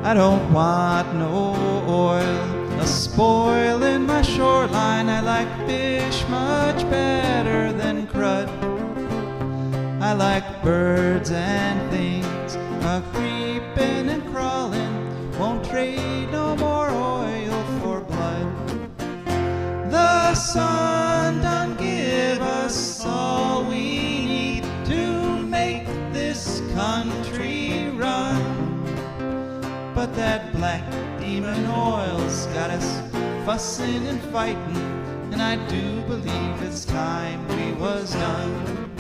I don't want no oil spoiling my shoreline. I like fish much better than crud. I like birds and things creeping and crawling. Won't trade no more oil for blood. The sun done give us all we need to make this country run. But that black demon oil's got us fussing and fighting, and I do believe it's time we was done.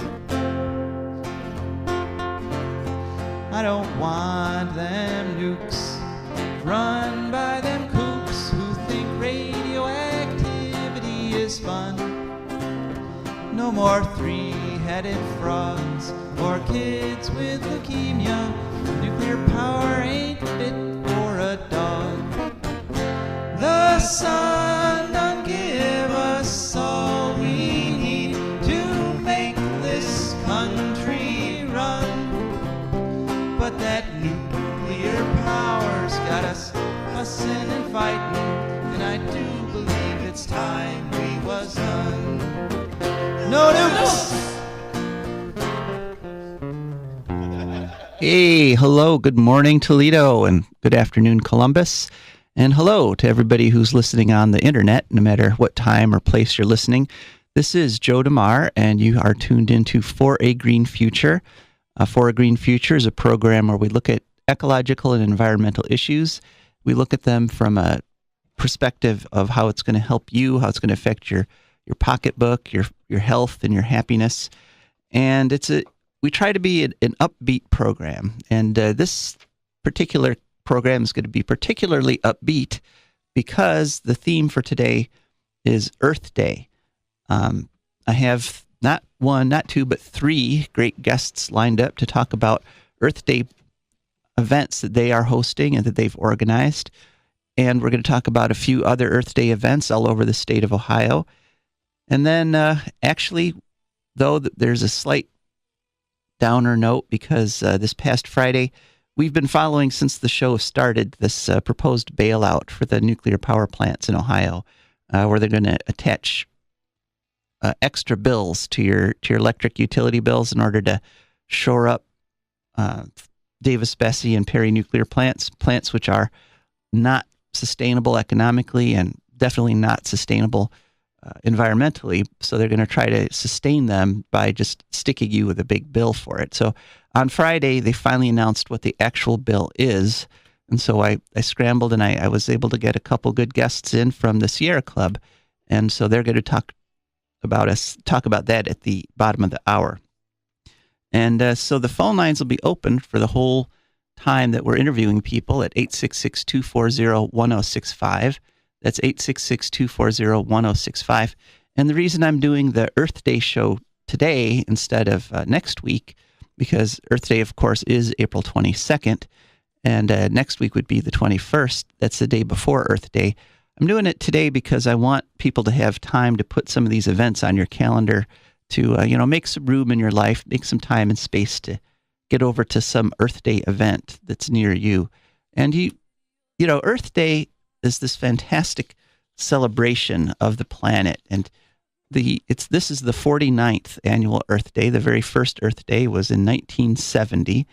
I don't want them nukes run by them kooks who think radioactivity is fun. No more three-headed frogs or kids with leukemia. Nuclear power ain't fit for a dog. The sun done give us all we need to make this country run. But that nuclear power's got us fussing and fighting, and I do believe it's time we was done. No nukes! Hey, hello, good morning, Toledo, and good afternoon, Columbus. And hello to everybody who's listening on the internet, no matter what time or place you're listening. This is Joe DeMar, and you are tuned into For a Green Future. For a Green Future is a program where we look at ecological and environmental issues. We look at them from a perspective of how it's going to help you, how it's going to affect your pocketbook, your health, and your happiness. And we try to be an upbeat program. And this particular program is going to be particularly upbeat because the theme for today is Earth Day. I have not one, not two, but three great guests lined up to talk about Earth Day events that they are hosting and that they've organized. And we're going to talk about a few other Earth Day events all over the state of Ohio. And then actually, though, there's a slight downer note because this past Friday, we've been following since the show started this proposed bailout for the nuclear power plants in Ohio, where they're going to attach extra bills to your electric utility bills in order to shore up Davis, Bessie, and Perry nuclear plants which are not sustainable economically and definitely not sustainable environmentally. So they're going to try to sustain them by just sticking you with a big bill for it. So on Friday, they finally announced what the actual bill is. And so I scrambled and I was able to get a couple good guests in from the Sierra Club. And so they're going to talk about that at the bottom of the hour. And so the phone lines will be open for the whole time that we're interviewing people at 866-240-1065. That's 866-240-1065. And the reason I'm doing the Earth Day show today instead of next week, because Earth Day, of course, is April 22nd, and next week would be the 21st. That's the day before Earth Day. I'm doing it today because I want people to have time to put some of these events on your calendar to, make some room in your life, make some time and space to get over to some Earth Day event that's near you. And Earth Day is this fantastic celebration of the planet. And this is the 49th annual Earth Day. The very first Earth Day was in 1970.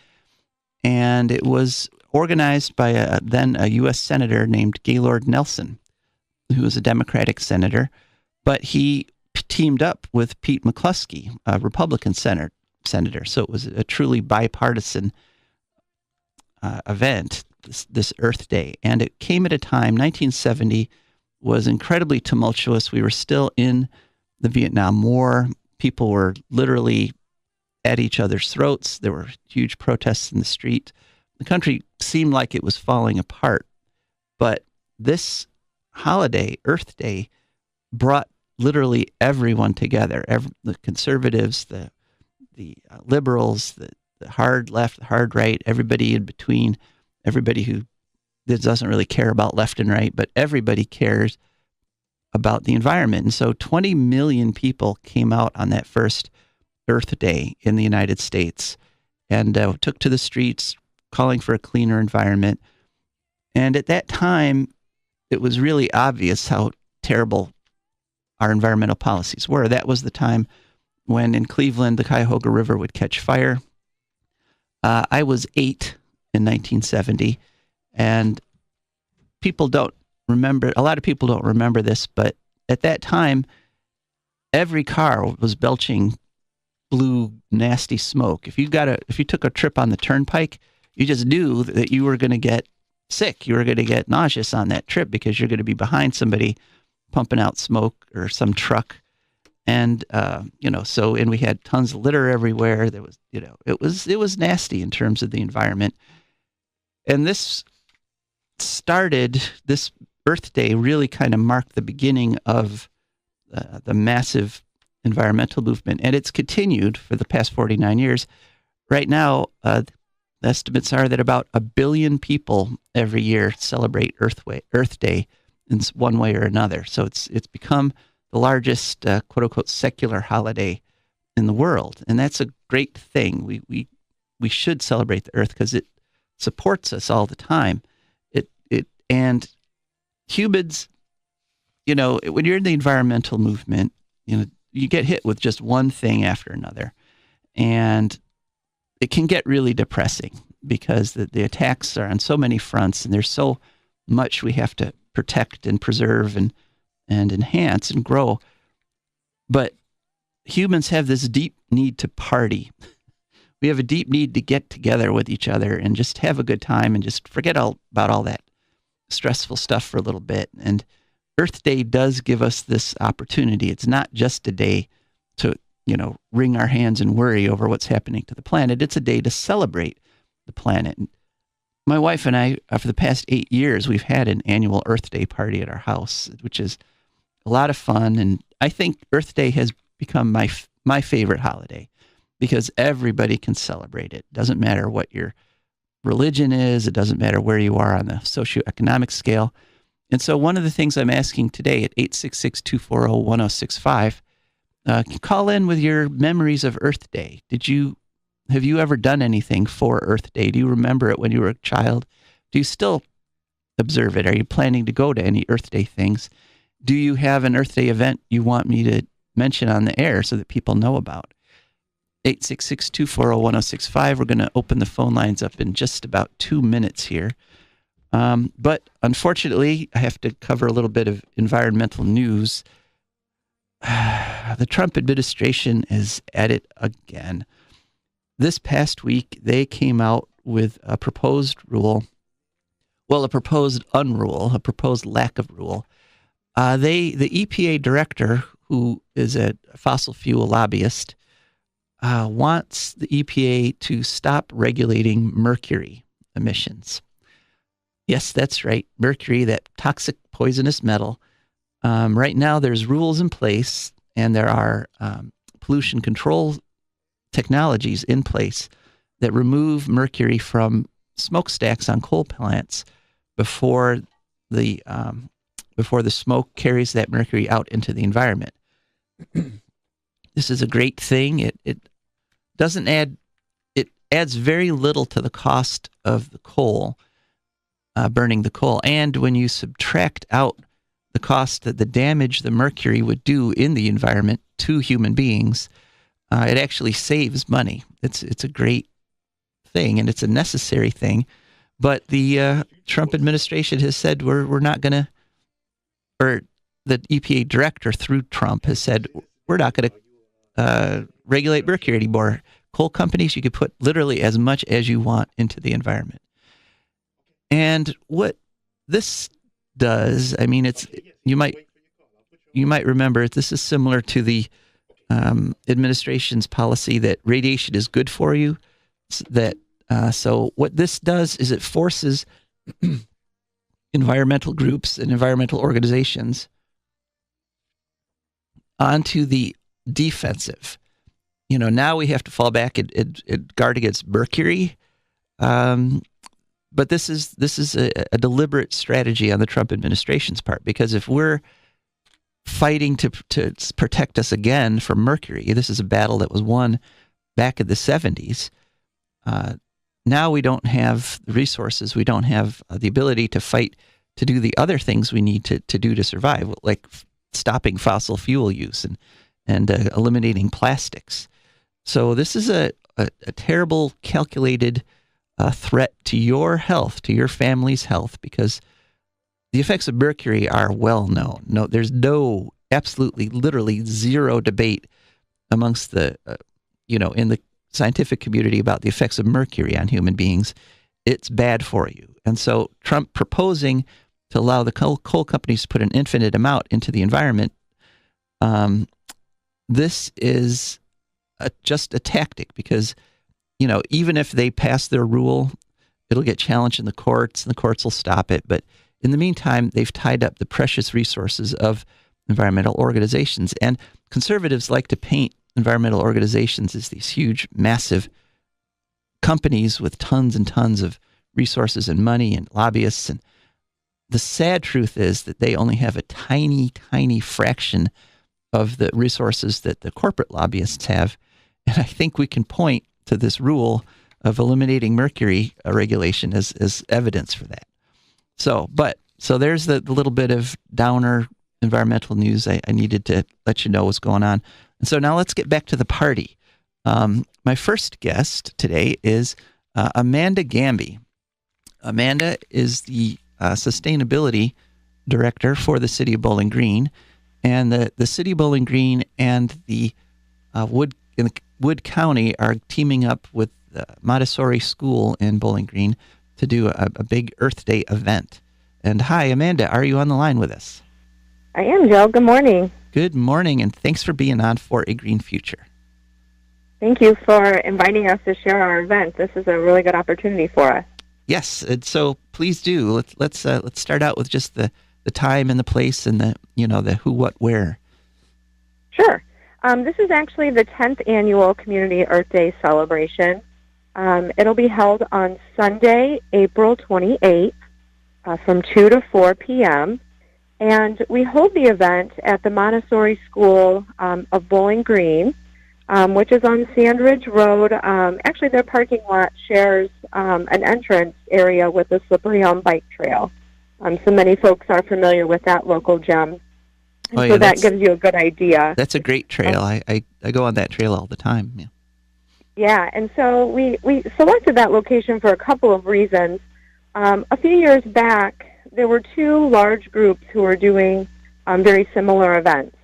And it was organized by then a U.S. Senator named Gaylord Nelson, who was a Democratic senator. But he teamed up with Pete McCluskey, a Republican senator. So it was a truly bipartisan event, this Earth Day. And it came at a time, 1970 was incredibly tumultuous. We were still in the Vietnam War. People were literally at each other's throats. There were huge protests in the street. The country seemed like it was falling apart. But this holiday, Earth Day, brought literally everyone together. The conservatives, the liberals, the hard left, the hard right, everybody in between, everybody who doesn't really care about left and right, but everybody cares about the environment. And so 20 million people came out on that first Earth Day in the United States and took to the streets calling for a cleaner environment. And at that time, it was really obvious how terrible our environmental policies were. That was the time when in Cleveland, the Cuyahoga River would catch fire. I was 8 in 1970, and people don't remember, a lot of people don't remember this, but at that time, every car was belching blue, nasty smoke. If you took a trip on the turnpike, you just knew that you were going to get sick. You were going to get nauseous on that trip because you're going to be behind somebody pumping out smoke or some truck. And, and we had tons of litter everywhere. There was, it was nasty in terms of the environment. And this Earth Day really kind of marked the beginning of the massive environmental movement. And it's continued for the past 49 years. Right now, the estimates are that about 1 billion people every year celebrate Earth Day in one way or another. So it's become the largest quote unquote secular holiday in the world, and that's a great thing. We should celebrate the Earth because it supports us all the time. And humans, when you're in the environmental movement, you get hit with just one thing after another, and it can get really depressing because the attacks are on so many fronts, and there's so much we have to protect and preserve and enhance and grow. But humans have this deep need to party. We have a deep need to get together with each other and just have a good time and just forget about all that stressful stuff for a little bit. And Earth Day does give us this opportunity. It's not just a day to, wring our hands and worry over what's happening to the planet. It's a day to celebrate the planet. My wife and I, for the past 8 years, we've had an annual Earth Day party at our house, which is a lot of fun. And I think Earth Day has become my favorite holiday because everybody can celebrate it. Doesn't matter what your religion is. It doesn't matter where you are on the socioeconomic scale. And so one of the things I'm asking today at 866-240-1065, call in with your memories of Earth Day. Have you ever done anything for Earth Day? Do you remember it when you were a child? Do you still observe it? Are you planning to go to any Earth Day things? Do you have an Earth Day event you want me to mention on the air so that people know about? 866-240-1065. We're going to open the phone lines up in just about 2 minutes here. But unfortunately, I have to cover a little bit of environmental news. The Trump administration is at it again. This past week, they came out with a proposed rule, a proposed unrule, a proposed lack of rule. The EPA director, who is a fossil fuel lobbyist, wants the EPA to stop regulating mercury emissions. Yes, that's right. Mercury, that toxic, poisonous metal. Right now, there's rules in place, and there are pollution control technologies in place that remove mercury from smokestacks on coal plants before the smoke carries that mercury out into the environment. This is a great thing. It doesn't add. It adds very little to the cost of the coal, burning the coal, and when you subtract out the cost that the damage the mercury would do in the environment to human beings, it actually saves money. It's a great thing, and it's a necessary thing. But the Trump administration has said we're not going to, or the EPA director through Trump has said we're not going to regulate mercury anymore. Coal companies, you could put literally as much as you want into the environment. And what this does, I mean, you might remember this is similar to the administration's policy that radiation is good for you. So what this does is it forces environmental groups and environmental organizations onto the defensive. Now we have to fall back and guard against mercury. But this is a deliberate strategy on the Trump administration's part, because if we're fighting to protect us again from mercury, this is a battle that was won back in the 70s. now we don't have the resources. We don't have the ability to fight to do the other things we need to do to survive, like stopping fossil fuel use and eliminating plastics. So this is a terrible, calculated threat to your health, to your family's health, because the effects of mercury are well known. No, there's absolutely, literally zero debate amongst the, in the scientific community about the effects of mercury on human beings. It's bad for you. And so Trump proposing to allow the coal companies to put an infinite amount into the environment, this is just a tactic because, even if they pass their rule, it'll get challenged in the courts and the courts will stop it. But in the meantime, they've tied up the precious resources of environmental organizations. And conservatives like to paint environmental organizations as these huge, massive companies with tons and tons of resources and money and lobbyists. And the sad truth is that they only have a tiny, tiny fraction of the resources that the corporate lobbyists have. And I think we can point to this rule of eliminating mercury regulation as evidence for that. So there's the little bit of downer environmental news I needed to let you know what's going on. And so now let's get back to the party. My first guest today is Amanda Gamby. Amanda is the sustainability director for the City of Bowling Green, and the City of Bowling Green and the Wood County are teaming up with the Montessori School in Bowling Green to do a big Earth Day event. And hi, Amanda, are you on the line with us? I am, Joe. Good morning. Good morning, and thanks for being on For a Green Future. Thank you for inviting us to share our event. This is a really good opportunity for us. Yes, and so please do. Let's start out with just the time and the place and the who, what, where. Sure. This is actually the 10th annual Community Earth Day celebration. It'll be held on Sunday, April 28th, from 2 to 4 p.m., and we hold the event at the Montessori School of Bowling Green, which is on Sandridge Road. Actually, their parking lot shares an entrance area with the Slippery Elm Bike Trail. So many folks are familiar with that local gem. So that gives you a good idea. That's a great trail. I go on that trail all the time. Yeah. Yeah, and so we selected that location for a couple of reasons. A few years back, there were two large groups who were doing very similar events.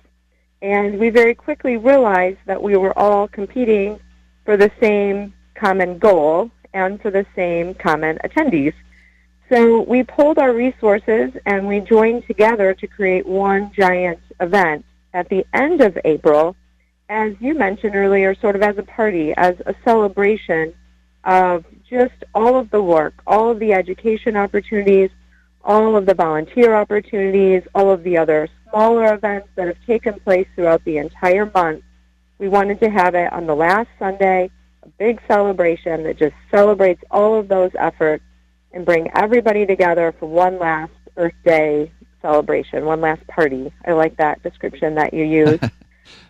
And we very quickly realized that we were all competing for the same common goal and for the same common attendees. So we pulled our resources and we joined together to create one giant event at the end of April, as you mentioned earlier, sort of as a party, as a celebration of just all of the work, all of the education opportunities, all of the volunteer opportunities, all of the other smaller events that have taken place throughout the entire month. We wanted to have it on the last Sunday, a big celebration that just celebrates all of those efforts and bring everybody together for one last Earth Day celebration, one last party. I like that description that you used.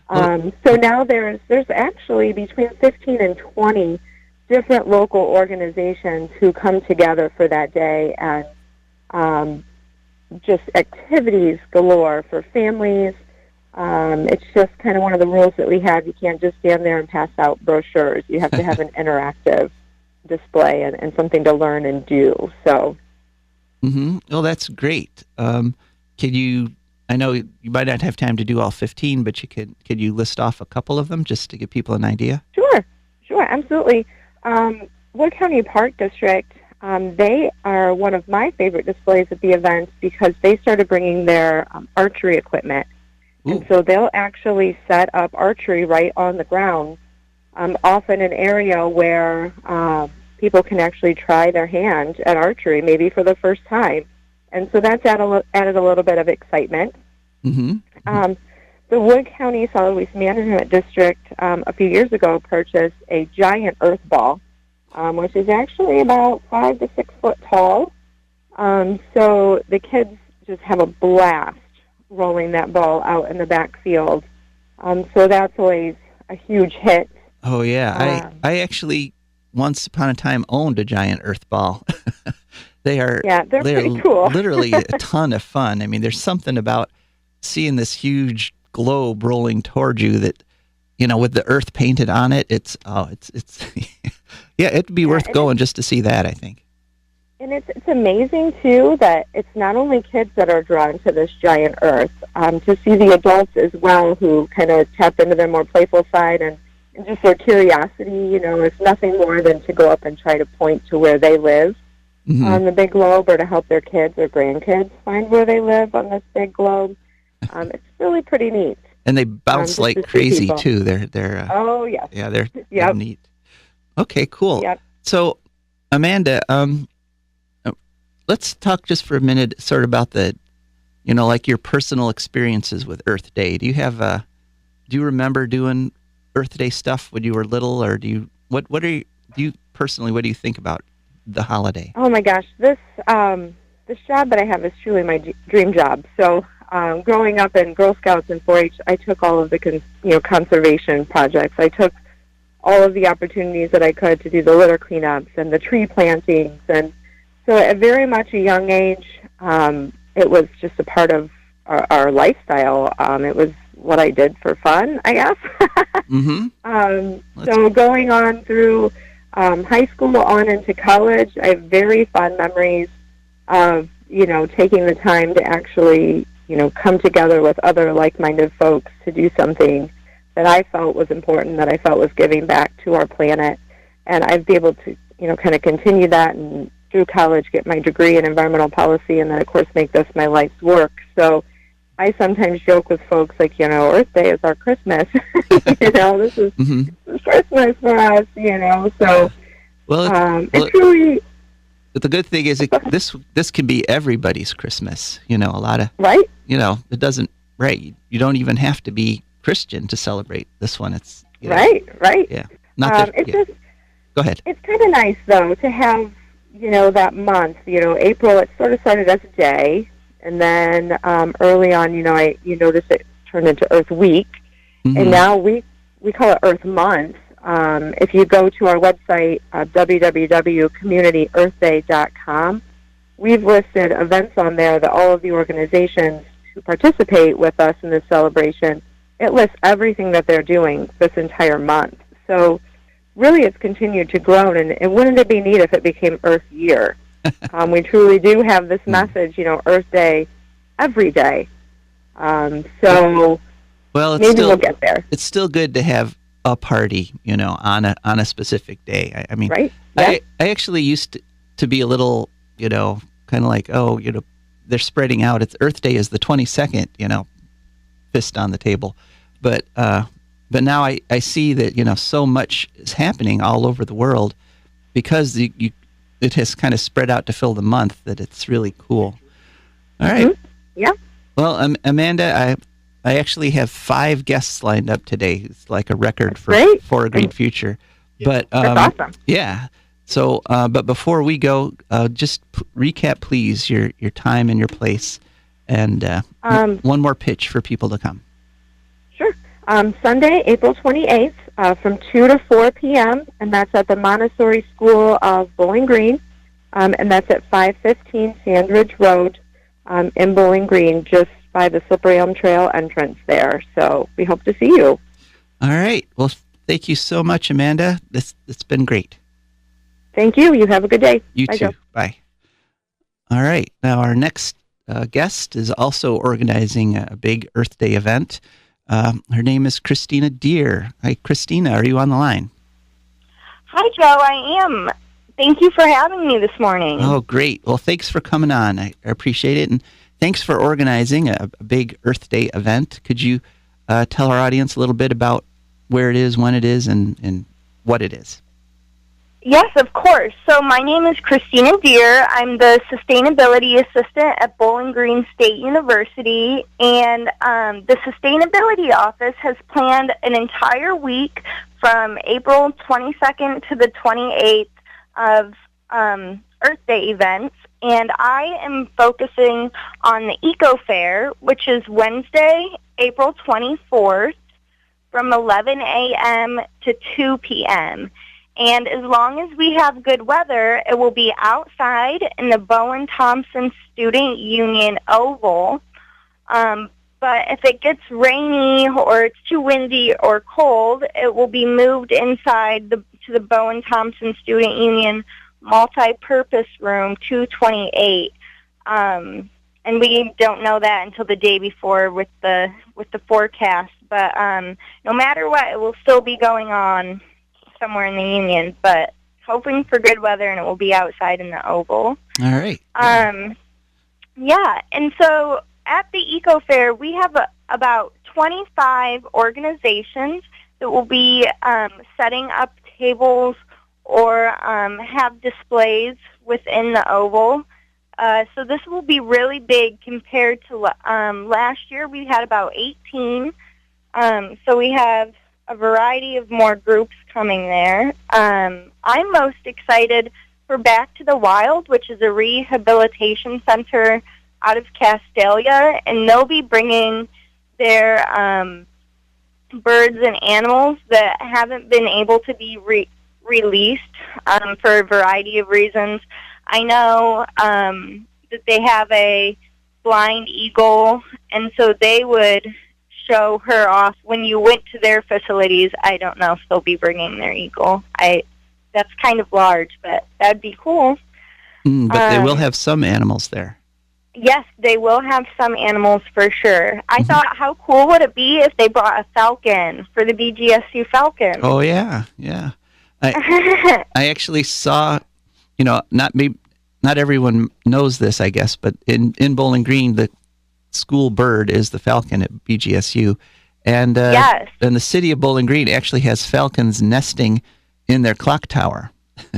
So now there's actually between 15 and 20 different local organizations who come together for that day, and just activities galore for families. It's just kind of one of the rules that we have. You can't just stand there and pass out brochures. You have to have an interactive display and something to learn and do. So, Oh, that's great. Can you? I know you might not have time to do all 15, but could you list off a couple of them just to give people an idea? Sure, absolutely. Wood County Park District, they are one of my favorite displays at the events because they started bringing their archery equipment. Ooh. And so they'll actually set up archery right on the ground, often an area where people can actually try their hand at archery, maybe for the first time. And so that's added a little bit of excitement. The Wood County Solid Waste Management District a few years ago purchased a giant earth ball, which is actually about 5 to 6 foot tall. So the kids just have a blast rolling that ball out in the backfield. So that's always a huge hit. Oh, yeah. I actually once upon a time owned a giant earth ball. They're pretty cool. Literally a ton of fun. I mean, there's something about seeing this huge globe rolling toward you that, with the earth painted on it, it's yeah, it'd be worth going just to see that, I think. And it's amazing, too, that it's not only kids that are drawn to this giant earth, to see the adults as well who kind of tap into their more playful side and just their curiosity. It's nothing more than to go up and try to point to where they live on the big globe, or to help their kids or grandkids find where they live on this big globe. It's really pretty neat. And they bounce like crazy, too. They're oh, yes. Yeah, they're neat. Okay, cool. Yep. So, Amanda, let's talk just for a minute sort of about the, like your personal experiences with Earth Day. Do you remember doing Earth Day stuff when you were little, or what do you think about the holiday? Oh my gosh, this job that I have is truly my dream job. So, growing up in Girl Scouts and 4-H, I took all of the conservation projects. I took all of the opportunities that I could to do the litter cleanups and the tree plantings. And so at very much a young age, it was just a part of our lifestyle. It was what I did for fun, I guess. So going on through high school on into college, I have very fond memories of, taking the time to actually, come together with other like-minded folks to do something that I felt was important, that I felt was giving back to our planet. And I'd be able to, kind of continue that and through college get my degree in environmental policy, and then, of course, make this my life's work. So I sometimes joke with folks like, Earth Day is our Christmas. This is Christmas for us, So it's really... But the good thing is this can be everybody's Christmas, a lot of... Right. It doesn't... Right. You don't even have to be Christian to celebrate this one. It's... Right. Yeah. Not that... Just... Go ahead. It's kind of nice, though, to have, that month. April, it sort of started as a day, and then early on, you notice it turned into Earth Week, and now we call it Earth Month. If you go to our website, www.communityearthday.com, we've listed events on there that all of the organizations who participate with us in this celebration, it lists everything that they're doing this entire month. So really it's continued to grow, and wouldn't it be neat if it became Earth Year? We truly do have this message, Earth Day every day. So maybe we'll get there. It's still good to have a party, on a specific day. I mean, right? Yeah. I actually used to be a little, kind of like, they're spreading out. It's Earth Day is the 22nd, fist on the table. But now I see that, so much is happening all over the world because it has kind of spread out to fill the month, that it's really cool. All right. Yeah. Well, Amanda, I actually have 5 guests lined up today. It's like a record for a Green Future. But that's awesome. Yeah. So, but before we go, just recap, please, your time and your place, and one more pitch for people to come. Sure. Sunday, April 28th, from 2 to 4 p.m., and that's at the Montessori School of Bowling Green, and that's at 515 Sandridge Road in Bowling Green, just by the Slippery Elm Trail entrance there. So we hope to see you. All right. Well, thank you so much, Amanda. It's been great. Thank you. You have a good day. You Bye, too. Joe. Bye. All right. Now, our next guest is also organizing a big Earth Day event. Her name is Christina Deehr. Hi, Christina. Are you on the line? Hi, Joe. I am. Thank you for having me this morning. Oh, great. Well, thanks for coming on. I appreciate it. And thanks for organizing a big Earth Day event. Could you tell our audience a little bit about where it is, when it is, and what it is? Yes, of course. So my name is Christina Deehr. I'm the Sustainability Assistant at Bowling Green State University, and the Sustainability Office has planned an entire week from April 22nd to the 28th of Earth Day events, and I am focusing on the Eco Fair, which is Wednesday, April 24th from 11 a.m. to 2 p.m., And as long as we have good weather, it will be outside in the Bowen Thompson Student Union Oval. But if it gets rainy or it's too windy or cold, it will be moved inside to the Bowen Thompson Student Union Multi-Purpose Room 228. And we don't know that until the day before with the forecast. But no matter what, it will still be going on somewhere in the Union. But hoping for good weather, and it will be outside in the Oval. All right. Yeah, and so at the Eco Fair, we have about 25 organizations that will be setting up tables or have displays within the Oval. So this will be really big compared to last year. We had about 18. So we have a variety of more groups coming there. I'm most excited for Back to the Wild, which is a rehabilitation center out of Castalia, and they'll be bringing their birds and animals that haven't been able to be released for a variety of reasons. I know that they have a blind eagle, and so they would show her off when you went to their facilities. I don't know if they'll be bringing their eagle. That's kind of large, but that'd be cool. But they will have some animals there. Yes, they will have some animals for sure. I thought, how cool would it be if they brought a falcon for the BGSU Falcon? Oh, yeah. I actually saw, not everyone knows this, I guess, but in Bowling Green, the school bird is the falcon at BGSU. And, yes. And the city of Bowling Green actually has falcons nesting in their clock tower.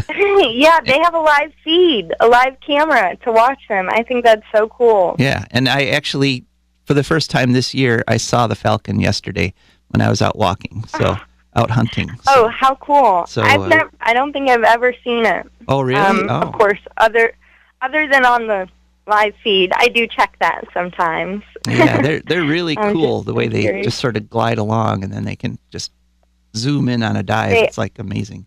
Yeah, they have a live feed, a live camera to watch them. I think that's so cool. Yeah, and I actually, for the first time this year, I saw the falcon yesterday when I was out walking, out hunting. So, how cool. So, I don't think I've ever seen it. Oh, really? Of course, other than on the live feed. I do check that sometimes. Yeah, they're really cool, the way they just sort of glide along, and then they can just zoom in on a dive. It's like amazing.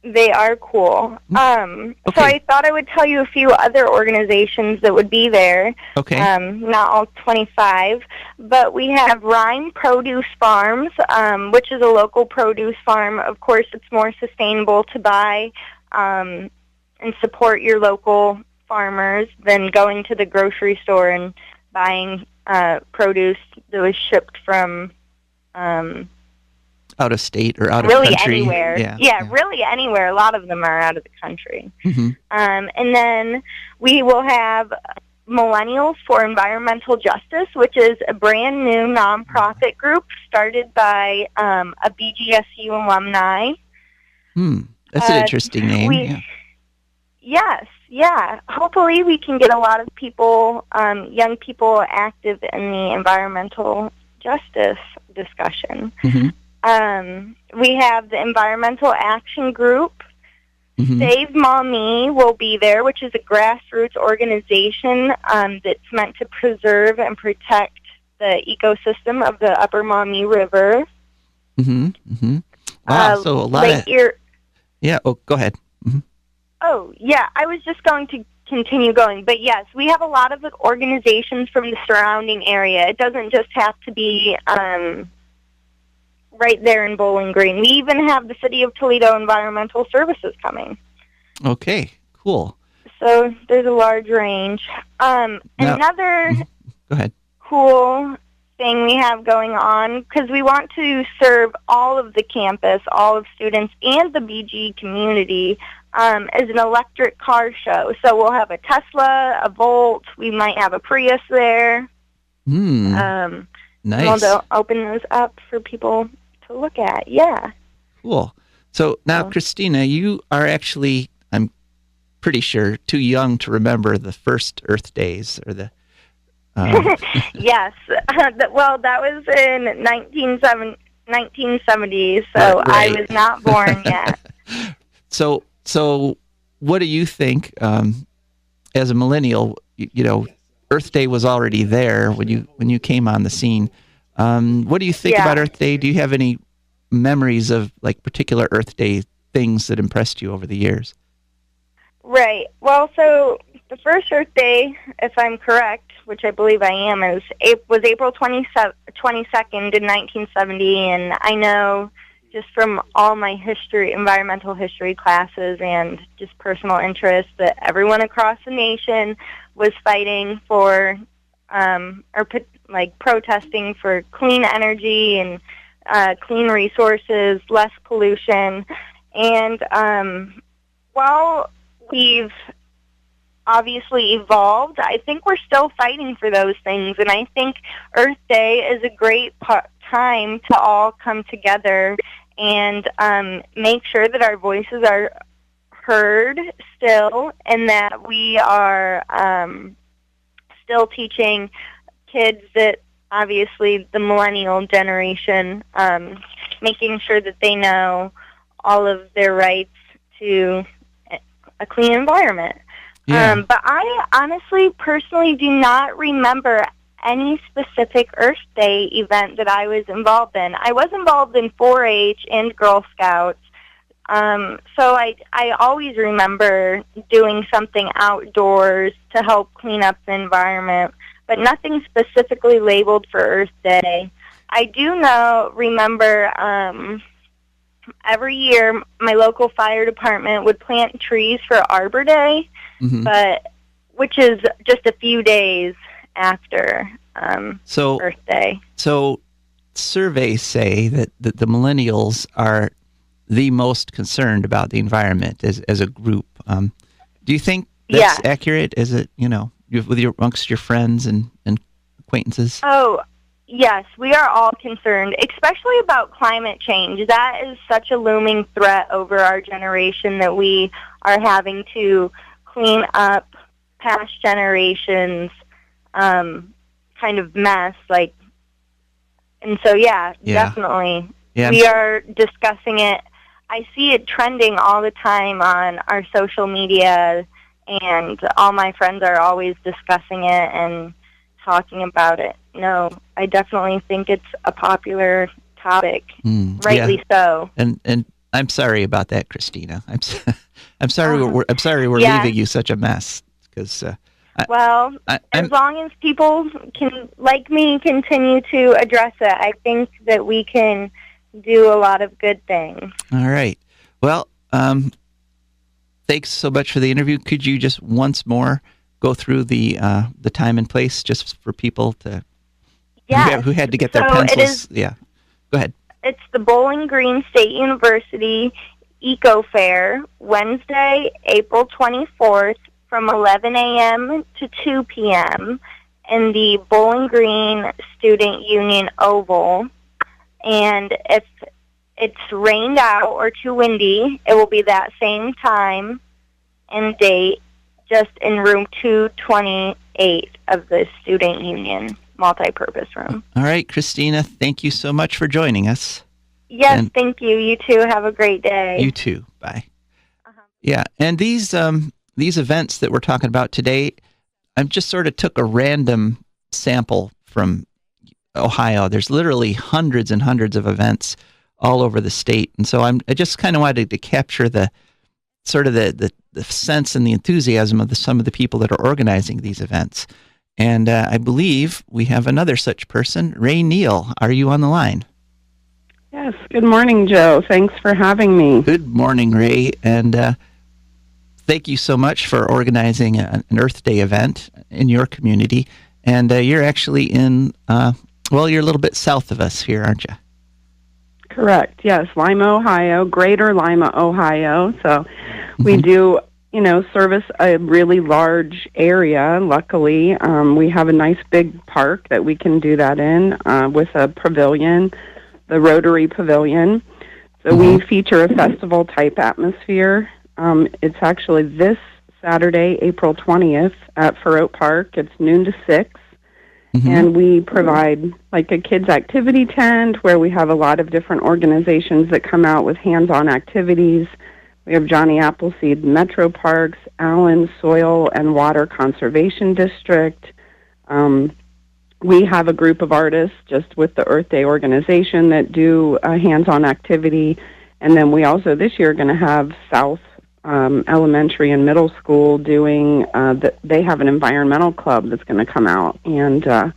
They are cool. Okay. So I thought I would tell you a few other organizations that would be there. Okay. Not all 25, but we have Rhyme Produce Farms, which is a local produce farm. Of course, it's more sustainable to buy and support your local farmers than going to the grocery store and buying produce that was shipped from out of state or out of really country. Anywhere. Yeah, really anywhere. A lot of them are out of the country. Mm-hmm. And then we will have Millennials for Environmental Justice, which is a brand new nonprofit group started by a BGSU alumni. That's an interesting name. Yes, yeah. Hopefully we can get a lot of people, young people, active in the environmental justice discussion. Mm-hmm. We have the Environmental Action Group. Mm-hmm. Save Maumee will be there, which is a grassroots organization that's meant to preserve and protect the ecosystem of the Upper Maumee River. Mm-hmm. Mm-hmm. Wow, so a lot of... Yeah, go ahead. Mm-hmm. Oh, yeah, I was just going to continue going. But yes, we have a lot of organizations from the surrounding area. It doesn't just have to be... right there in Bowling Green. We even have the City of Toledo Environmental Services coming. Okay, cool. So there's a large range. Another go ahead. Cool thing we have going on, because we want to serve all of the campus, all of students, and the BG community, is an electric car show. So we'll have a Tesla, a Volt, we might have a Prius there. Nice. We'll open those up for people to look at. Yeah. Cool. So now, Christina, you are actually, I'm pretty sure, too young to remember the first Earth Days or the... Yes. Well, that was in 1970, so right. I was not born yet. So what do you think, as a millennial, Earth Day was already there when you came on the scene. What do you think about Earth Day? Do you have any memories of like particular Earth Day things that impressed you over the years? Right. Well, so the first Earth Day, if I'm correct, which I believe I am, was April 22nd in 1970, and I know just from all my environmental history classes and just personal interest that everyone across the nation was fighting for, protesting for clean energy and clean resources, less pollution, and while we've obviously evolved, I think we're still fighting for those things, and I think Earth Day is a great time to all come together and make sure that our voices are heard still, and that we are still teaching kids that obviously the millennial generation, making sure that they know all of their rights to a clean environment. Yeah. But I honestly, personally do not remember any specific Earth Day event that I was involved in. I was involved in 4-H and Girl Scouts, so I always remember doing something outdoors to help clean up the environment, but nothing specifically labeled for Earth Day. I do remember every year my local fire department would plant trees for Arbor Day, which is just a few days after Earth Day. So surveys say that the millennials are the most concerned about the environment as a group. Do you think that's accurate? Is it, amongst your friends and acquaintances? Oh, yes, we are all concerned, especially about climate change. That is such a looming threat over our generation that we are having to clean up past generations' kind of mess. And so, definitely. Yeah. We are discussing it. I see it trending all the time on our social media, and all my friends are always discussing it and talking about it. No, I definitely think it's a popular topic, rightly so. And I'm sorry about that, Christina. I'm sorry. We're leaving you such a mess because. As long as people can, like me, continue to address it, I think that we can do a lot of good things. All right. Well, thanks so much for the interview. Could you just once more go through the time and place just for people to who had to get their pencils? Go ahead. It's the Bowling Green State University Eco Fair, Wednesday, April 24th, from 11 a.m. to 2 p.m. in the Bowling Green Student Union Oval. And if it's rained out or too windy, it will be that same time and date, just in room 228 of the Student Union multipurpose room. All right, Christina, thank you so much for joining us. Yes, thank you. You too. Have a great day. You too. Bye. Yeah, and these events that we're talking about today, I just sort of took a random sample from Ohio. There's literally hundreds and hundreds of events all over the state, and so I just kind of wanted to capture the sort of the sense and the enthusiasm of some of the people that are organizing these events. And I believe we have another such person, Rae Neal. Are you on the line? Yes. Good morning, Joe. Thanks for having me. Good morning, Rae, and thank you so much for organizing an Earth Day event in your community. And you're actually in, you're a little bit south of us here, aren't you? Correct. Yes, Lima, Ohio, Greater Lima, Ohio. So we do, service a really large area. Luckily, we have a nice big park that we can do that in with a pavilion, the Rotary Pavilion. So we feature a festival-type atmosphere. It's actually this Saturday, April 20th at Farote Park. It's noon to 6. And we provide like a kids' activity tent where we have a lot of different organizations that come out with hands-on activities. We have Johnny Appleseed Metro Parks, Allen Soil and Water Conservation District. We have a group of artists just with the Earth Day organization that do a hands-on activity. And then we also this year are going to have South Elementary and Middle School doing, they have an environmental club that's going to come out. And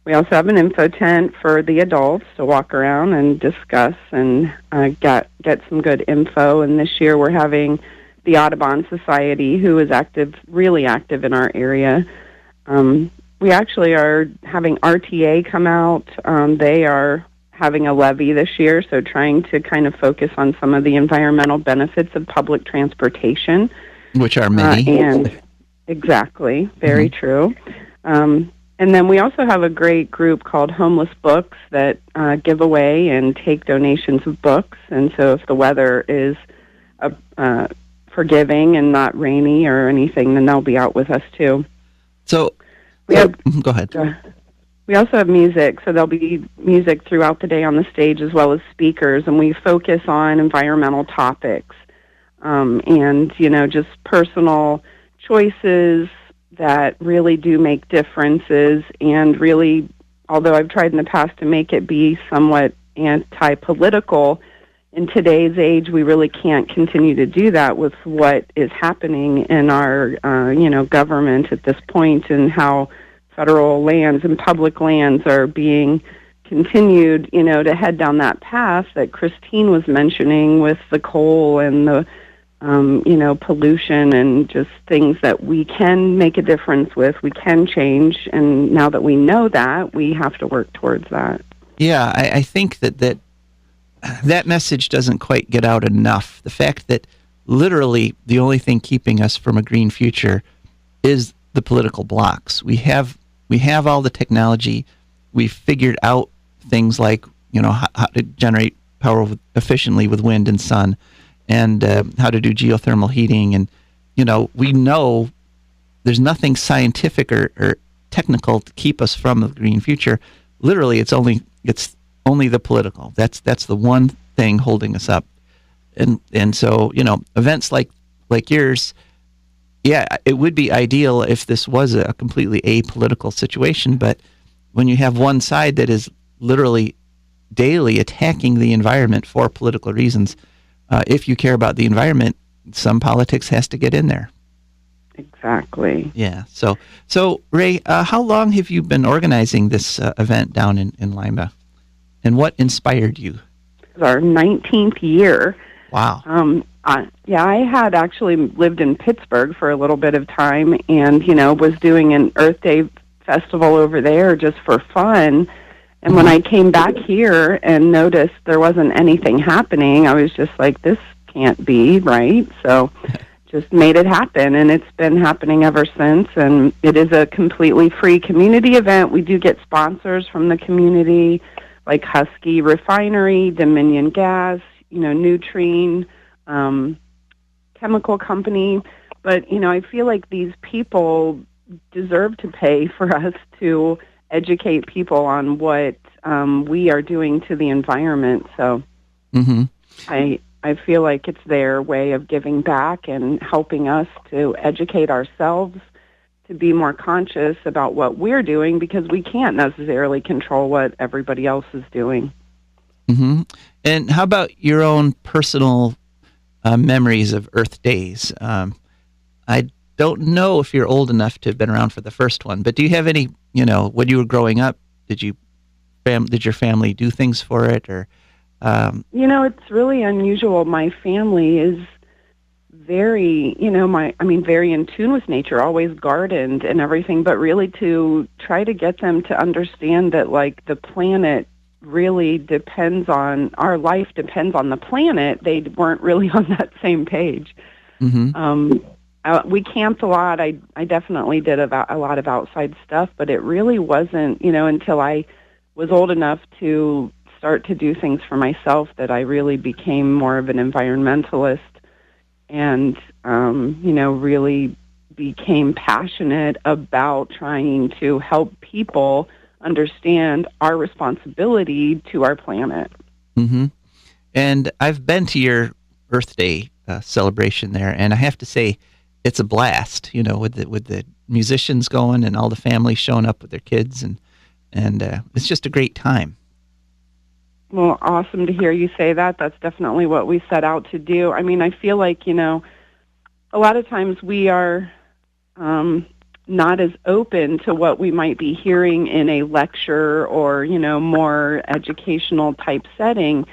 we also have an info tent for the adults to walk around and discuss and get some good info. And this year we're having the Audubon Society, who is really active in our area. We actually are having RTA come out. They are having a levy this year, so trying to kind of focus on some of the environmental benefits of public transportation. Which are many. And exactly, very true. And then we also have a great group called Homeless Books that give away and take donations of books. And so if the weather is forgiving and not rainy or anything, then they'll be out with us too. So go ahead. We also have music, so there'll be music throughout the day on the stage as well as speakers, and we focus on environmental topics and, just personal choices that really do make differences. And really, although I've tried in the past to make it be somewhat anti-political, in today's age, we really can't continue to do that with what is happening in our, government at this point, and how federal lands and public lands are being continued, to head down that path that Christine was mentioning with the coal and the, pollution and just things that we can make a difference with, we can change. And now that we know that, we have to work towards that. Yeah, I think that message doesn't quite get out enough. The fact that literally the only thing keeping us from a green future is the political blocks. We have all the technology. We've figured out things like, how to generate power efficiently with wind and sun, and how to do geothermal heating. And, we know there's nothing scientific or technical to keep us from the green future. Literally, it's only the political. That's the one thing holding us up. And so, events like yours, yeah, it would be ideal if this was a completely apolitical situation, but when you have one side that is literally daily attacking the environment for political reasons, if you care about the environment, some politics has to get in there. Exactly. Yeah. So Rae, how long have you been organizing this event down in Lima, and what inspired you? It's our 19th year. Wow. I had actually lived in Pittsburgh for a little bit of time and, was doing an Earth Day festival over there just for fun. And when I came back here and noticed there wasn't anything happening, I was just like, this can't be right. So just made it happen, and it's been happening ever since. And it is a completely free community event. We do get sponsors from the community, like Husky Refinery, Dominion Gas, Nutrien, chemical company. But, I feel like these people deserve to pay for us to educate people on what we are doing to the environment. So I feel like it's their way of giving back and helping us to educate ourselves, to be more conscious about what we're doing, because we can't necessarily control what everybody else is doing. Mm-hmm. And how about your own personal memories of Earth Days? I don't know if you're old enough to have been around for the first one, but do you have any, when you were growing up, did your family do things for it? Or it's really unusual. My family is very, very in tune with nature, always gardened and everything, but really to try to get them to understand that, like, the planet really depends on, our life depends on the planet. They weren't really on that same page. Mm-hmm. We camped a lot. I definitely did a lot of outside stuff, but it really wasn't, until I was old enough to start to do things for myself that I really became more of an environmentalist and, really became passionate about trying to help people understand our responsibility to our planet. Mm-hmm. And I've been to your Earth Day celebration there, and I have to say, it's a blast, with the musicians going and all the families showing up with their kids, and it's just a great time. Well, awesome to hear you say that. That's definitely what we set out to do. I mean, I feel like, a lot of times we are not as open to what we might be hearing in a lecture or, more educational type setting.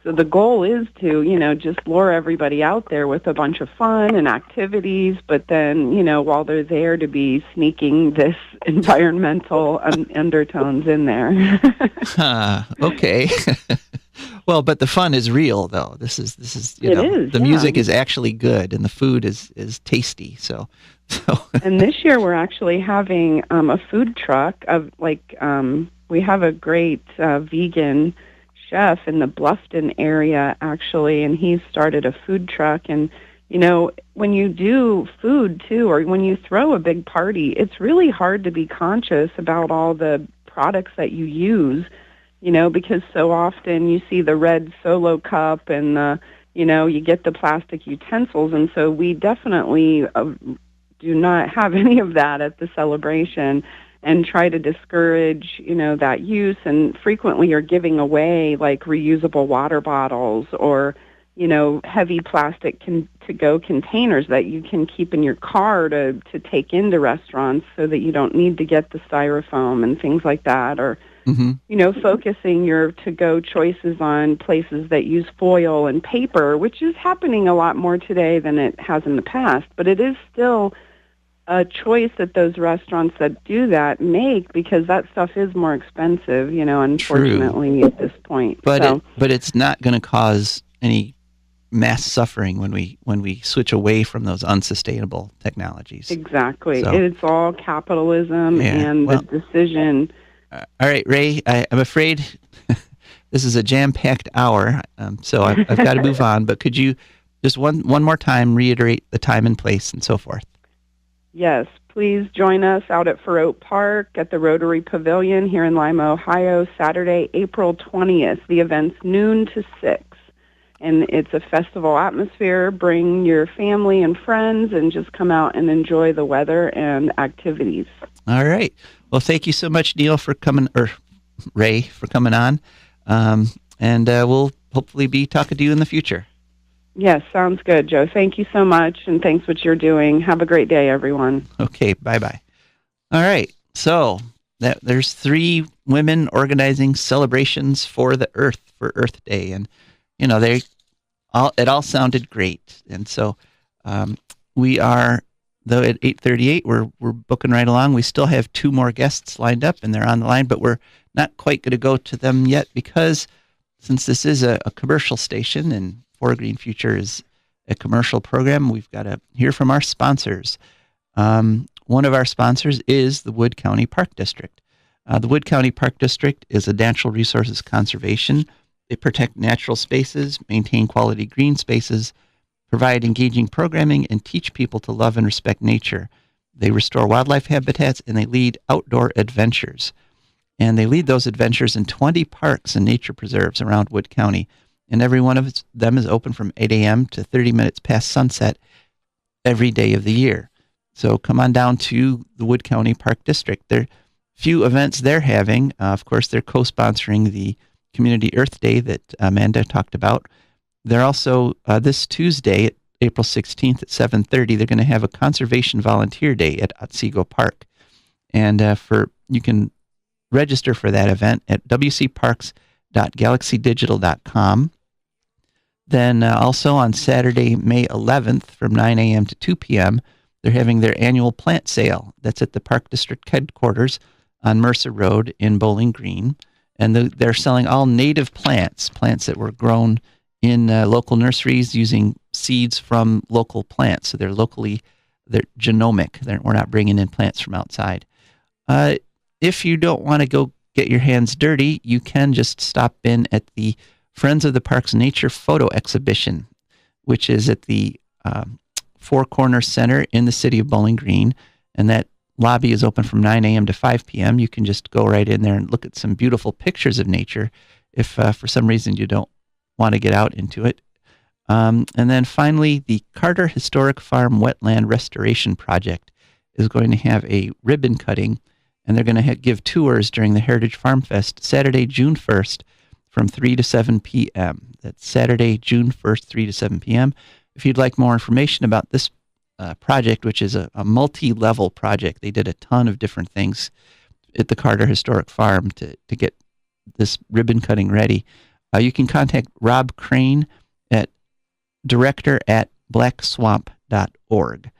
So the goal is to, just lure everybody out there with a bunch of fun and activities, but then, while they're there, to be sneaking this environmental undertones in there. Okay. Well, but the fun is real, though. This is the music is actually good, and the food is tasty. So. And this year we're actually having a food truck of we have a great vegan chef in the Bluffton area, actually, and he's started a food truck. And, when you do food, too, or when you throw a big party, it's really hard to be conscious about all the products that you use, because so often you see the red Solo cup and, you get the plastic utensils. And so we definitely do not have any of that at the celebration, and try to discourage, that use. And frequently you're giving away like reusable water bottles or, heavy plastic to-go containers that you can keep in your car to take into restaurants, so that you don't need to get the styrofoam and things like that. Or, focusing your to-go choices on places that use foil and paper, which is happening a lot more today than it has in the past. But it is still a choice that those restaurants that do that make, because that stuff is more expensive, unfortunately. True. At this point. But it's not going to cause any mass suffering when we switch away from those unsustainable technologies. Exactly. So, it's all capitalism the decision. All right, Rae, I'm afraid this is a jam-packed hour, so I've got to move on. But could you just one more time reiterate the time and place and so forth? Yes, please join us out at Farote Park at the Rotary Pavilion here in Lima, Ohio, Saturday, April 20th. The event's noon to 6, and it's a festival atmosphere. Bring your family and friends and just come out and enjoy the weather and activities. All right. Well, thank you so much, Neal, for coming, or Rae, for coming on, and we'll hopefully be talking to you in the future. Yes, sounds good, Joe. Thank you so much, and thanks what you're doing. Have a great day, everyone. Okay, bye-bye. All right, so there's 3 women organizing celebrations for the Earth, for Earth Day, and, it all sounded great. And so we are, though at 8:38, we're booking right along. We still have 2 more guests lined up, and they're on the line, but we're not quite going to go to them yet, because since this is a commercial station and For a Green Future is a commercial program, we've got to hear from our sponsors. One of our sponsors is the Wood County Park District. The Wood County Park District is a natural resources conservation. They protect natural spaces, maintain quality green spaces, provide engaging programming, and teach people to love and respect nature. They restore wildlife habitats, and they lead outdoor adventures. And they lead those adventures in 20 parks and nature preserves around Wood County. And every one of them is open from 8 a.m. to 30 minutes past sunset every day of the year. So come on down to the Wood County Park District. There are few events they're having. Of course, they're co-sponsoring the Community Earth Day that Amanda talked about. They're also, this Tuesday, April 16th at 7:30, they're going to have a Conservation Volunteer Day at Otsego Park. And you can register for that event at wcparks.galaxydigital.com. Then also on Saturday, May 11th from 9 a.m. to 2 p.m., they're having their annual plant sale. That's at the Park District headquarters on Mercer Road in Bowling Green. And they're selling all native plants that were grown in local nurseries using seeds from local plants. So they're genomic. We're not bringing in plants from outside. If you don't want to go get your hands dirty, you can just stop in at the Friends of the Parks Nature Photo Exhibition, which is at the Four Corners Center in the city of Bowling Green. And that lobby is open from 9 a.m. to 5 p.m. You can just go right in there and look at some beautiful pictures of nature if for some reason you don't want to get out into it. And then finally, the Carter Historic Farm Wetland Restoration Project is going to have a ribbon cutting, and they're going to give tours during the Heritage Farm Fest Saturday, June 1st from 3 to 7 p.m. That's Saturday, June 1st, 3 to 7 p.m. If you'd like more information about this project, which is a multi-level project, they did a ton of different things at the Carter Historic Farm to get this ribbon cutting ready. You can contact Rob Crane at director@blackswamp.org.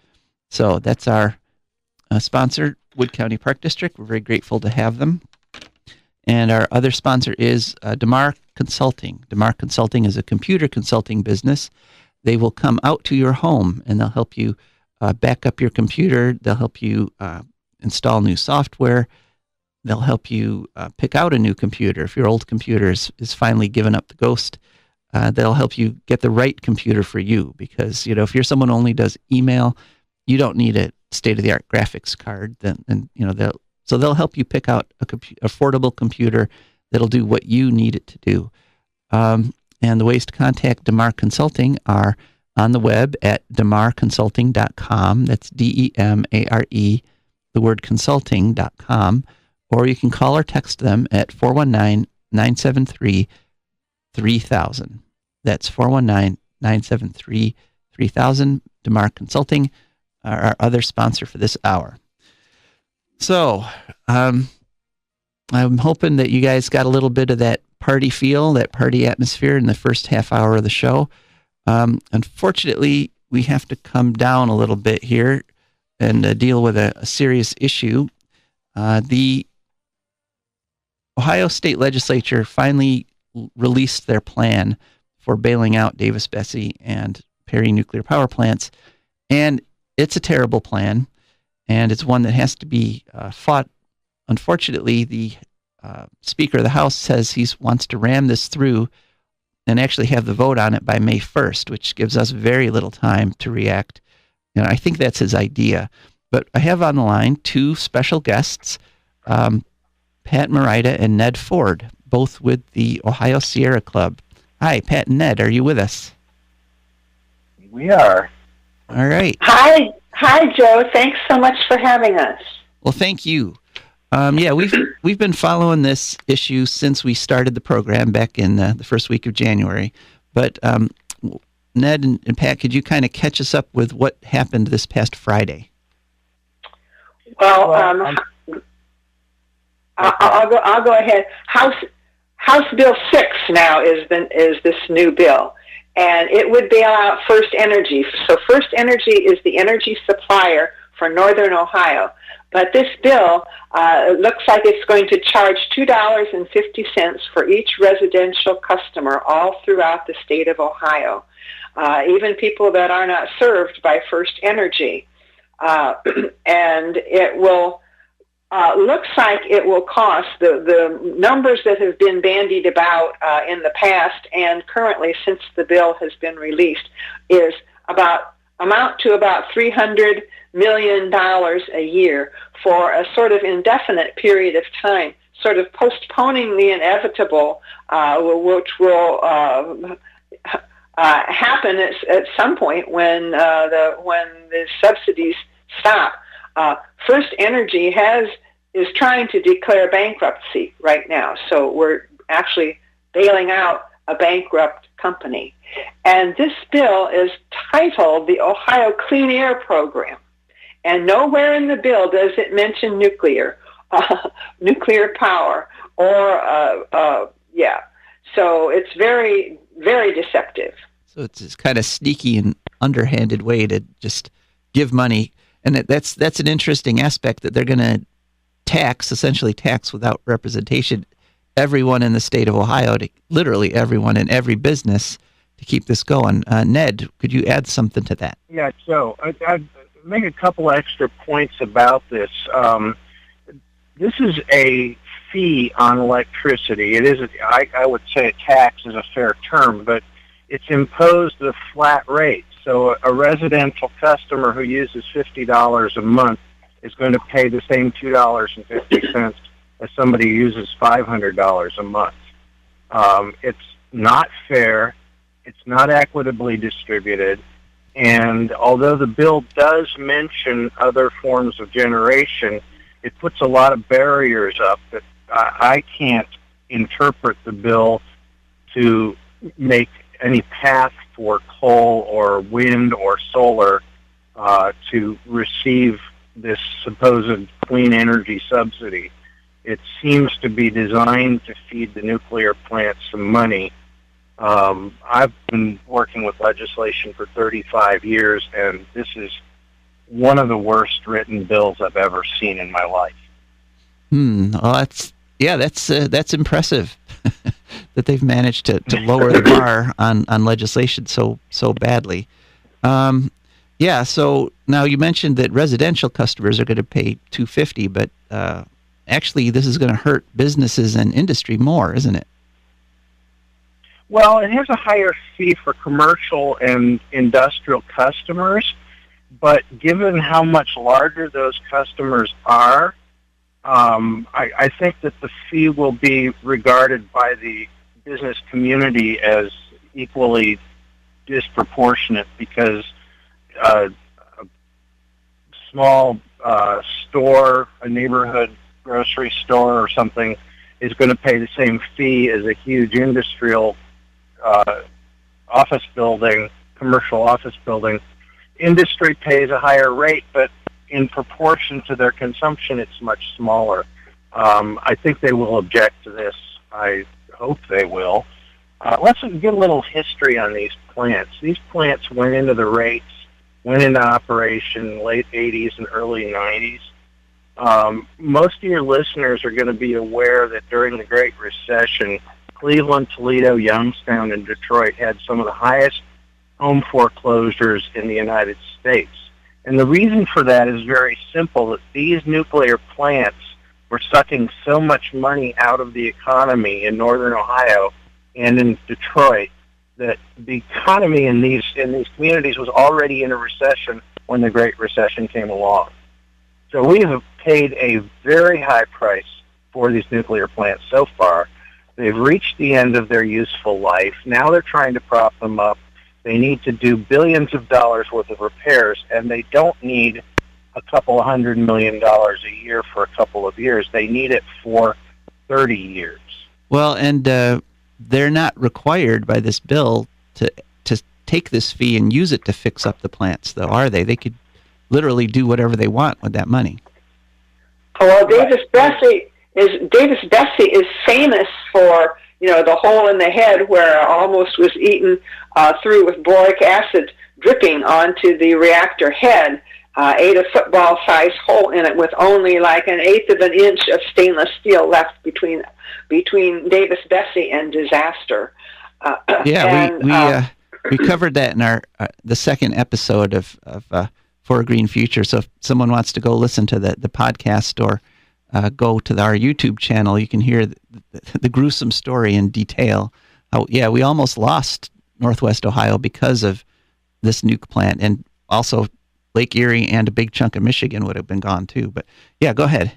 So that's our sponsor, Wood County Park District. We're very grateful to have them. And our other sponsor is Deehr Consulting. Deehr Consulting is a computer consulting business. They will come out to your home and they'll help you back up your computer. They'll help you install new software. They'll help you pick out a new computer. If your old computer is finally given up the ghost, they'll help you get the right computer for you. Because, if you're someone who only does email, you don't need a state-of-the-art graphics card. They'll help you pick out a affordable computer that'll do what you need it to do. And the ways to contact Deehr Consulting are on the web at deehrconsulting.com. That's DEMARE, the word consulting.com. Or you can call or text them at 419-973-3000. That's 419-973-3000. Deehr Consulting are our other sponsor for this hour. So, I'm hoping that you guys got a little bit of that party feel, that party atmosphere in the first half hour of the show. Unfortunately, we have to come down a little bit here and deal with a serious issue. The Ohio State Legislature finally released their plan for bailing out Davis-Besse and Perry nuclear power plants, and it's a terrible plan, and it's one that has to be fought. Unfortunately, the Speaker of the House says he wants to ram this through and actually have the vote on it by May 1st, which gives us very little time to react. And I think that's his idea. But I have on the line two special guests, Pat Marida and Ned Ford, both with the Ohio Sierra Club. Hi, Pat and Ned, are you with us? We are. All right. Hi, Joe. Thanks so much for having us. Well, thank you. We've been following this issue since we started the program back in the first week of January. But Ned and Pat, could you kind of catch us up with what happened this past Friday? Well, I'll go ahead. House Bill 6 now is this new bill, and it would bail out First Energy. So First Energy is the energy supplier for Northern Ohio. But this bill looks like it's going to charge $2.50 for each residential customer all throughout the state of Ohio, even people that are not served by First Energy. And it will, looks like it will cost, the numbers that have been bandied about in the past and currently since the bill has been released is amount to about $300 million a year for a sort of indefinite period of time, sort of postponing the inevitable, which will happen at some point when the subsidies stop. First Energy is trying to declare bankruptcy right now, so we're actually bailing out a bankrupt company. And this bill is titled the Ohio Clean Air Program. And nowhere in the bill does it mention nuclear power, or, So it's very, very deceptive. So it's this kind of sneaky and underhanded way to just give money. And that's an interesting aspect, that they're going to essentially tax without representation everyone in the state of Ohio, literally everyone in every business, to keep this going. Ned, could you add something to that? Yeah, Joe, I'd make a couple extra points about this. This is a fee on electricity. It is, I would say a tax is a fair term, but it's imposed at a flat rate. So a residential customer who uses $50 a month is going to pay the same $2.50 as somebody who uses $500 a month. It's not fair. It's not equitably distributed. And although the bill does mention other forms of generation, it puts a lot of barriers up that I can't interpret the bill to make any path for coal or wind or solar to receive this supposed clean energy subsidy. It seems to be designed to feed the nuclear plants some money. I've been working with legislation for 35 years, and this is one of the worst written bills I've ever seen in my life. Well, that's impressive that they've managed to lower the bar on legislation so badly. So now you mentioned that residential customers are going to pay $250, but actually this is going to hurt businesses and industry more, isn't it? Well, it has a higher fee for commercial and industrial customers, but given how much larger those customers are, I think that the fee will be regarded by the business community as equally disproportionate, because a small store, a neighborhood grocery store or something, is going to pay the same fee as a huge industrial office building, commercial office building. Industry pays a higher rate, but in proportion to their consumption, it's much smaller. I think they will object to this. I hope they will. Let's get a little history on these plants. These plants went into the rates, went into operation late 80s and early 90s. Most of your listeners are going to be aware that during the Great Recession, Cleveland, Toledo, Youngstown, and Detroit had some of the highest home foreclosures in the United States. And the reason for that is very simple, that these nuclear plants were sucking so much money out of the economy in northern Ohio and in Detroit that the economy in these communities was already in a recession when the Great Recession came along. So we have paid a very high price for these nuclear plants so far. They've reached the end of their useful life. Now they're trying to prop them up. They need to do billions of dollars worth of repairs, and they don't need a couple $100 million a year for a couple of years. They need it for 30 years. Well, and they're not required by this bill to take this fee and use it to fix up the plants, though, are they? They could literally do whatever they want with that money. Well, Davis Bessie is famous for, the hole in the head where almost was eaten through with boric acid dripping onto the reactor head. Ate a football-sized hole in it with only like an eighth of an inch of stainless steel left between Davis Bessie and disaster. We covered that in our the second episode of For a Green Future. So if someone wants to go listen to the podcast or go to our YouTube channel, you can hear the gruesome story in detail. We almost lost Northwest Ohio because of this nuke plant, and also Lake Erie and a big chunk of Michigan would have been gone too. But yeah, go ahead.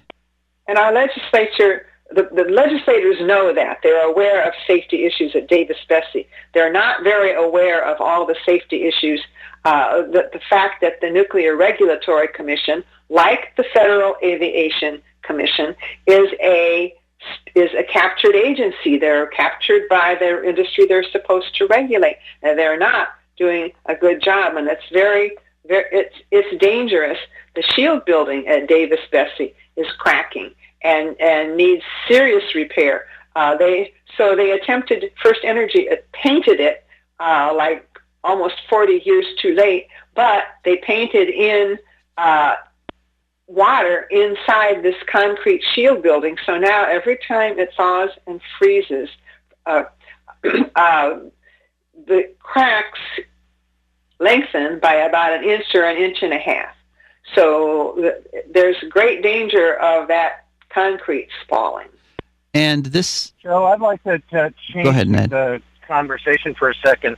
And our legislature, the legislators know that. They're aware of safety issues at Davis Bessie. They're not very aware of all the safety issues. The fact that the Nuclear Regulatory Commission, like the Federal Aviation Commission, is a captured agency. They're captured by their industry they're supposed to regulate, and they're not doing a good job, and it's it's dangerous. The shield building at Davis Bessie is cracking and needs serious repair. They attempted, First Energy painted it like almost 40 years too late, but they painted in water inside this concrete shield building. So now every time it thaws and freezes, the cracks lengthen by about an inch or an inch and a half. So there's great danger of that concrete falling. And this... Joe, I'd like to change the conversation for a second.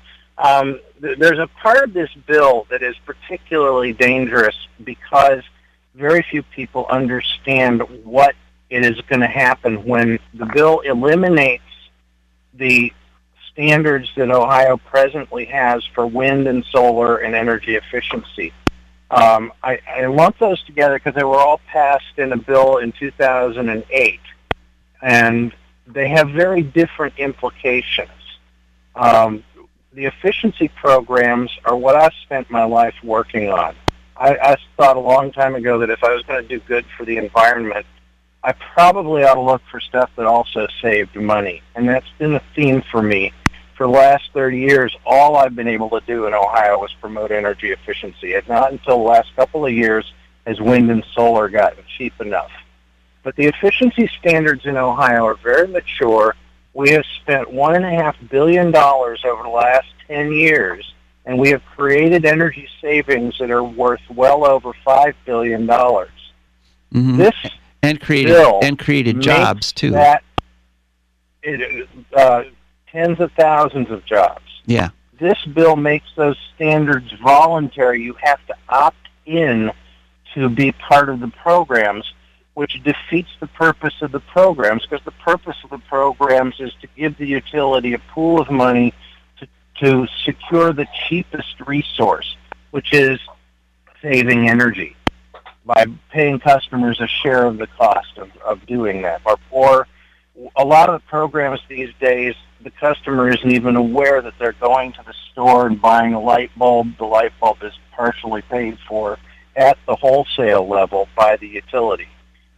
There's a part of this bill that is particularly dangerous because very few people understand what it is going to happen when the bill eliminates the standards that Ohio presently has for wind and solar and energy efficiency. I lump those together because they were all passed in a bill in 2008, and they have very different implications. The efficiency programs are what I've spent my life working on. I thought a long time ago that if I was going to do good for the environment, I probably ought to look for stuff that also saved money. And that's been a theme for me. For the last 30 years, all I've been able to do in Ohio is promote energy efficiency. And not until the last couple of years has wind and solar gotten cheap enough. But the efficiency standards in Ohio are very mature. We have spent $1.5 billion over the last 10 years, and we have created energy savings that are worth well over $5 billion. Mm-hmm. This and created jobs too. Tens of thousands of jobs. Yeah. This bill makes those standards voluntary. You have to opt in to be part of the programs, which defeats the purpose of the programs, because the purpose of the programs is to give the utility a pool of money to secure the cheapest resource, which is saving energy, by paying customers a share of the cost of doing that. Or a lot of the programs these days, the customer isn't even aware that they're going to the store and buying a light bulb. The light bulb is partially paid for at the wholesale level by the utility.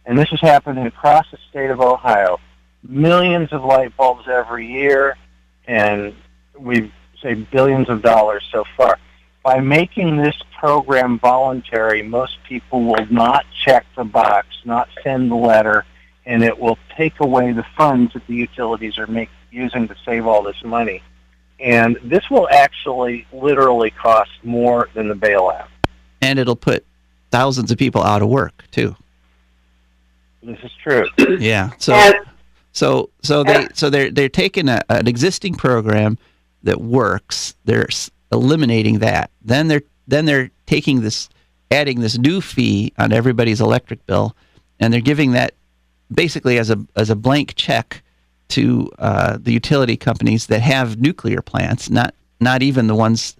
And this is happening across the state of Ohio. Millions of light bulbs every year, and we've saved billions of dollars so far. By making this program voluntary, most people will not check the box, not send the letter, and it will take away the funds that the utilities are using to save all this money. And this will actually literally cost more than the bailout. And it'll put thousands of people out of work too. This is true. Yeah. So they're taking an existing program that works. They're eliminating that. Then they're taking this, adding this new fee on everybody's electric bill, and they're giving that basically as a blank check to the utility companies that have nuclear plants, not even the ones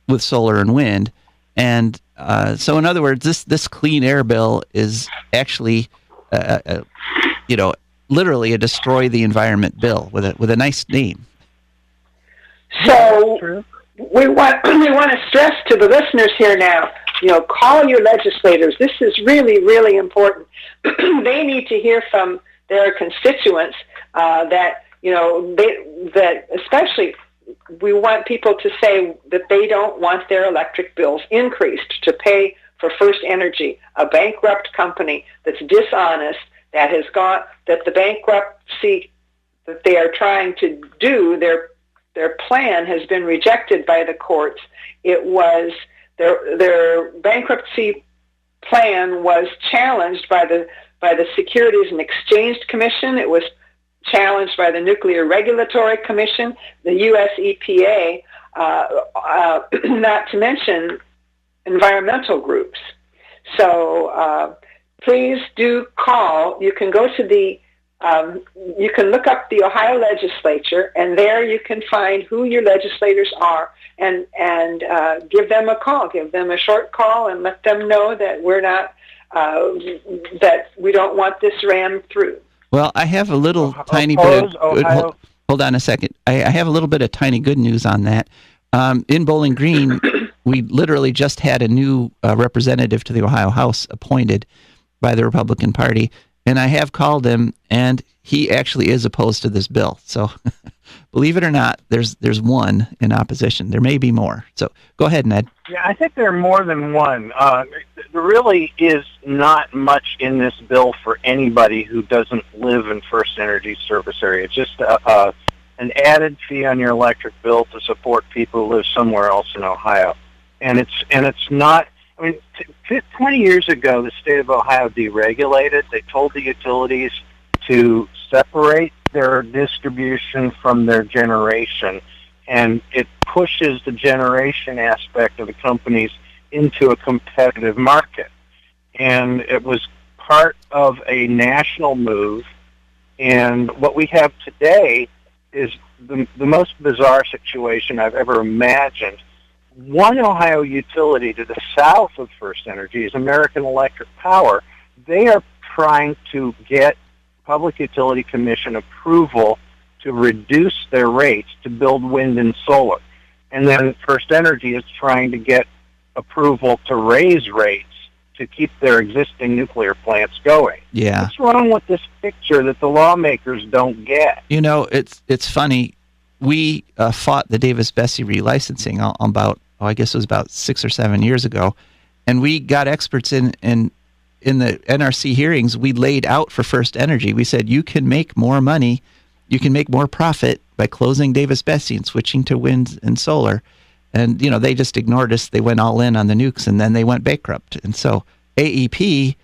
with solar and wind. And so, in other words, this clean air bill is actually, literally a destroy the environment bill with a nice name. So we want to stress to the listeners here now, call your legislators. This is really, really important. They need to hear from their constituents that especially we want people to say that they don't want their electric bills increased to pay for First Energy, a bankrupt company that's dishonest, that the bankruptcy that they are trying to do, their plan has been rejected by the courts. It was their bankruptcy plan was challenged by the Securities and Exchange Commission. It was challenged by the Nuclear Regulatory Commission, the U.S. EPA, not to mention environmental groups. So please do call. You can go to you can look up the Ohio legislature, and there you can find who your legislators are, and give them a call. Give them a short call and let them know that we're not that we don't want this rammed through. Well, I have a little tiny bit of... Hold on a second. I have a little bit of tiny good news on that. In Bowling Green, we literally just had a new representative to the Ohio House appointed by the Republican Party, and I have called him, and he actually is opposed to this bill. So believe it or not, there's one in opposition. There may be more. So go ahead, Ned. Yeah, I think there are more than one. There really is not much in this bill for anybody who doesn't live in First Energy service area. It's just an added fee on your electric bill to support people who live somewhere else in Ohio. And it's not... 20 years ago, the state of Ohio deregulated. They told the utilities to separate their distribution from their generation, and it pushes the generation aspect of the companies into a competitive market. And it was part of a national move, and what we have today is the most bizarre situation I've ever imagined. One Ohio utility to the south of First Energy is American Electric Power. They are trying to get Public Utility Commission approval to reduce their rates to build wind and solar. And then First Energy is trying to get approval to raise rates to keep their existing nuclear plants going. Yeah. What's wrong with this picture that the lawmakers don't get? You know, it's funny. We fought the Davis-Besse relicensing I guess it was about 6 or 7 years ago, and we got experts in the NRC hearings. We laid out for First Energy. We said, you can make more money, you can make more profit by closing Davis-Besse and switching to wind and solar. And, you know, they just ignored us. They went all in on the nukes, and then they went bankrupt. And so AEP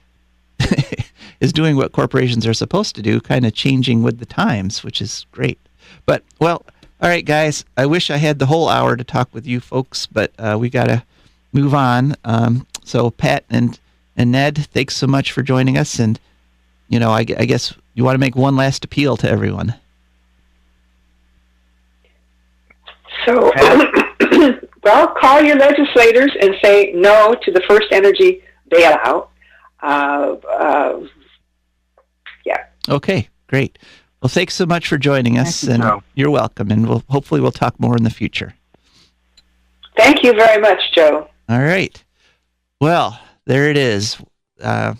is doing what corporations are supposed to do, kind of changing with the times, which is great. But, well, all right, guys, I wish I had the whole hour to talk with you folks, but we got to move on. So Pat and Ned, thanks so much for joining us. And, you know, I guess you want to make one last appeal to everyone. So, well, call your legislators and say no to the First Energy bailout. Yeah. Okay, great. Well, thanks so much for joining us, and you're welcome. And hopefully we'll talk more in the future. Thank you very much, Joe. All right. Well, there it is. A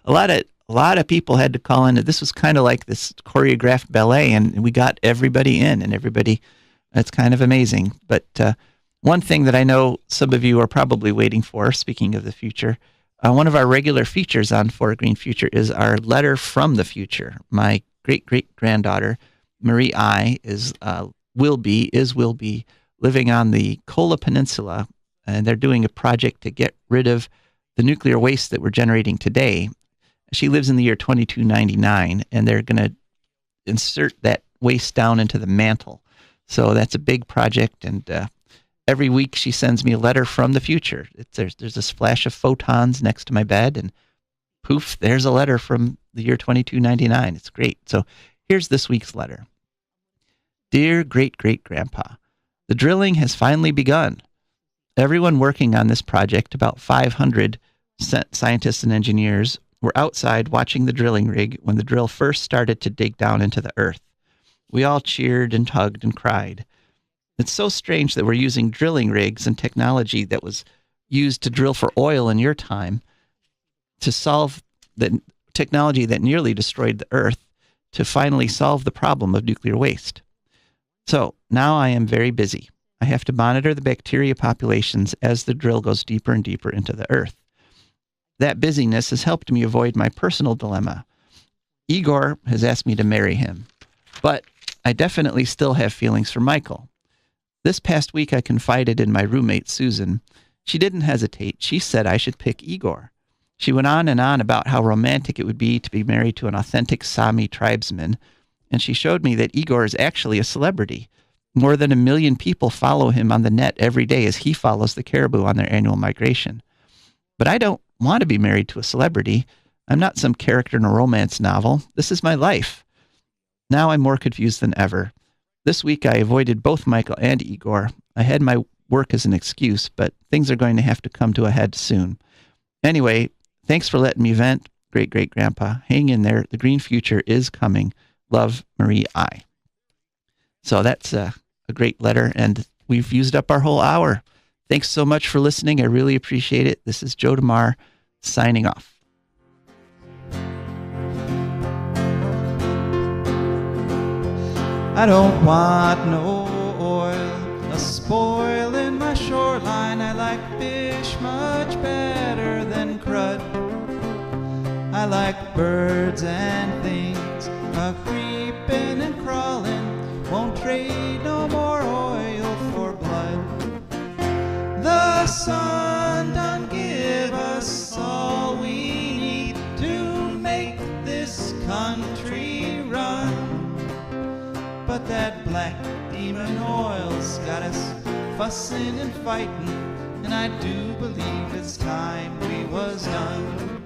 lot of people had to call in. This was kind of like this choreographed ballet, and we got everybody in, and everybody. It's kind of amazing. But one thing that I know some of you are probably waiting for, speaking of the future, one of our regular features on For a Green Future is our letter from the future. My great-great-granddaughter, Marie I, will be living on the Kola Peninsula, and they're doing a project to get rid of the nuclear waste that we're generating today. She lives in the year 2299, and they're going to insert that waste down into the mantle. So that's a big project, and every week she sends me a letter from the future. There's a splash of photons next to my bed, and poof, there's a letter from the year 2299. It's great. So here's this week's letter. Dear Great-Great-Grandpa, the drilling has finally begun. Everyone working on this project, about 500 scientists and engineers, were outside watching the drilling rig when the drill first started to dig down into the earth. We all cheered and hugged and cried. It's so strange that we're using drilling rigs and technology that was used to drill for oil in your time to solve the technology that nearly destroyed the earth to finally solve the problem of nuclear waste. So now I am very busy. I have to monitor the bacteria populations as the drill goes deeper and deeper into the earth. That busyness has helped me avoid my personal dilemma. Igor has asked me to marry him, but I definitely still have feelings for Michael. This past week I confided in my roommate, Susan. She didn't hesitate. She said I should pick Igor. She went on and on about how romantic it would be to be married to an authentic Sami tribesman, and she showed me that Igor is actually a celebrity. More than 1 million people follow him on the net every day as he follows the caribou on their annual migration. But I don't want to be married to a celebrity. I'm not some character in a romance novel. This is my life. Now I'm more confused than ever. This week I avoided both Michael and Igor. I had my work as an excuse, but things are going to have to come to a head soon. Anyway, thanks for letting me vent, Great-Great-Grandpa. Hang in there. The green future is coming. Love, Marie I. So that's a great letter, and we've used up our whole hour. Thanks so much for listening. I really appreciate it. This is Joe DeMar signing off. I don't want no oil, a spoil in my shoreline. I like fish much better than crud. I like birds and things, a creeping and crawling. Won't trade no more oil for blood. The sun done give us all we need to make this country run. But that black demon oil's got us fussing and fighting, and I do believe it's time we was done.